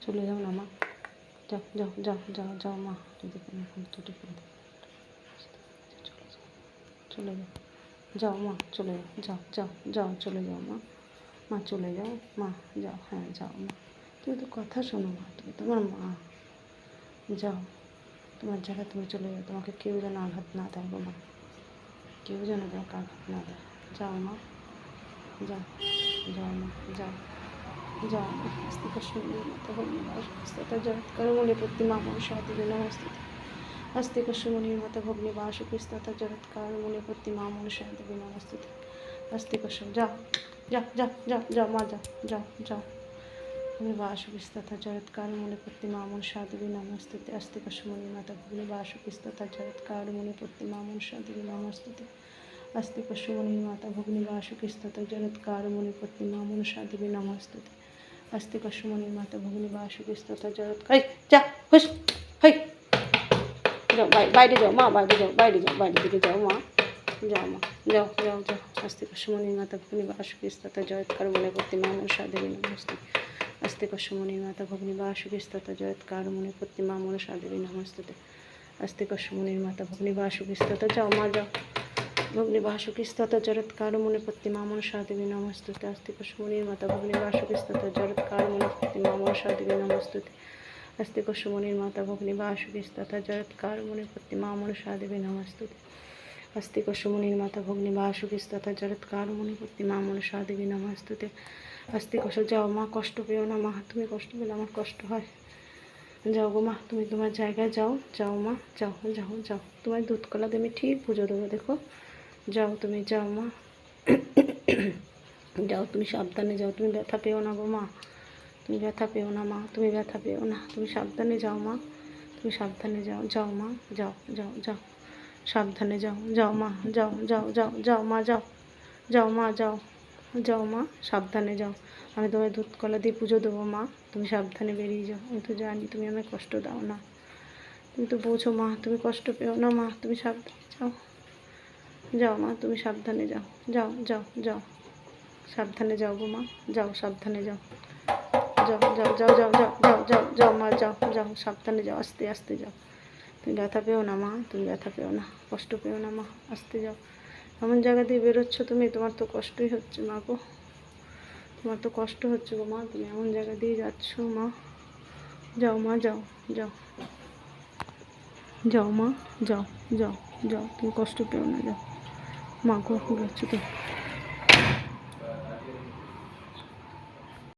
চলে যাও না মা, যাও যাও যাও যাও যাও মা, যদি কোনো ছুটি করে দেয় চলে যাও, যাও মা চলে যাও, যাও যাও যাও চলে যাও মা, মা চলে যাও মা, যাও, হ্যাঁ যাও মা, তুমি তো কথা শোনো মা, তুমি তোমার মা, যাও তোমার জায়গায় তুমি চলে যাও, তোমাকে কেউ যেন আঘাত না দেয় গো মা, কেউ যেন তোমাকে আঘাত না দেয়, যাও মা, যাও যাও মা, যাও যাও মা, আস্তে কশুমনি মাতা ভগ্নি বাসুকিস্তথা জগৎকারো মূলে প্রতিমা মনসাদেবী নমস্তুতে, আস্তে কশুমনি মাতা ভগ্নি বাসুকিস্তথা জগৎকারো মূলে প্রতিমা মনসাদেবী নমস্তুতে, আস্তে কশুম, যাও যাও যাও যাও যাও মা, যাও যাও যাও ভগ্নি বাসুকিস্তথা জগৎকারো মূলে প্রতিমা মনসাদেবী নমস্তুতে, আস্তে কশুমনি মাতা ভগ্নি বাসুকিস্তথা জগৎকারো মূলে প্রতিমা মনসাদেবী নমস্তুতে, আস্তে কশুমনি মাতা ভগ্নি বাসুকিস্তথা জগৎকারো মূলে প্রতিমা মনসাদেবী নমস্তুতে, আস্তে কশুমনি মাতা ভগ্নি বাসুকিস্তথা জগৎকার, যা হুস হই, যাও বাইরে যাও মা, বাইরে যাও, বাইরে যাও, বাইরের দিকে যাও মা, যাও মা, যাও যাও যাও, আস্তে কশুমনি মাতা ভগ্নি বাসুকিস্তথা জগৎকারো মূলে প্রতিমা মনসাদেবী নমস্তুতে, আস্তে কশুমনি মাতা ভগ্নি বাসুকিস্তথা জগৎকারো মূলে প্রতিমা মনসাদেবী নমস্তুতে, আস্তে কশুমনি মাতা ভগ্নি বাসুকিস্তথা, যাও মা যাও, ভগ্নি বাসুকিস্তথা জগৎকারো মূলে প্রতিমা মনসাদেবী নমস্তুতে, আস্তে কশুমনি মাতা ভগ্নি বাসুকিস্তথা জগৎকারো মূলে প্রতিমা মনসাদেবী নমস্তুতে, আস্তে কশুমনি মাতা ভগ্নি বাসুকিস্তথা জগৎকারো মূলে প্রতিমা মনসাদেবী নমস্তুতে, আস্তে কশুমনি মাতা ভগ্নি বাসুকিস্তথা জগৎকারো মূলে প্রতিমা মনসাদেবী নমস্তুতে, আস্তে কষো, যাও মা, কষ্ট পেও না মা, তুমি কষ্ট পেলে আমার কষ্ট হয়, যাও গো মা, তুমি তোমার জায়গায় যাও, যাও মা, যাও যাও যাও, তোমার দুধ কলা দিয়ে আমি ঠিক পুজো দেবো, দেখো, যাও তুমি, যাও মা, যাও তুমি সাবধানে যাও, তুমি ব্যথা পেও না গো মা, তুমি ব্যথা পেও না মা, তুমি ব্যথা পেও না, তুমি সাবধানে যাও মা, তুমি সাবধানে যাও, যাও মা, যাও যাও যাও, সাবধানে যাও, যাও মা, যাও যাও যাও যাও মা, যাও যাও মা, যাও যাও মা, সাবধানে যাও, আমি তোমায় দুধ কলা দিয়ে পুজো দেবো মা, তুমি সাবধানে বেরিয়ে যাও, আমি তো জানি তুমি আমায় কষ্ট দাও না, তুমি তো বোঝো মা, তুমি কষ্ট পেও না মা, তুমি সাবধানে যাও, যাও মা, তুমি সাবধানে যাও, যাও যাও যাও, সাবধানে যাও গো মা, যাও সাবধানে যাও, যাও যাও যাও যাও যাও যাও যাও যাও মা, যাও যাও সাবধানে যাও, আস্তে আস্তে যাও, তুমি ব্যথা পেও না মা, তুমি ব্যথা পেও না, কষ্ট পেও না মা, আস্তে যাও, এমন জায়গা দিয়ে বেরোচ্ছ তুমি, তোমার তো কষ্টই হচ্ছে মা গো, তোমার তো কষ্ট হচ্ছে গো মা, তুমি এমন জায়গা দিয়ে যাচ্ছ মা, যাও মা, যাও যাও যাও মা, যাও যাও যাও, তুমি কষ্ট পেও না, যাও মা গো, যাচ্ছ তো।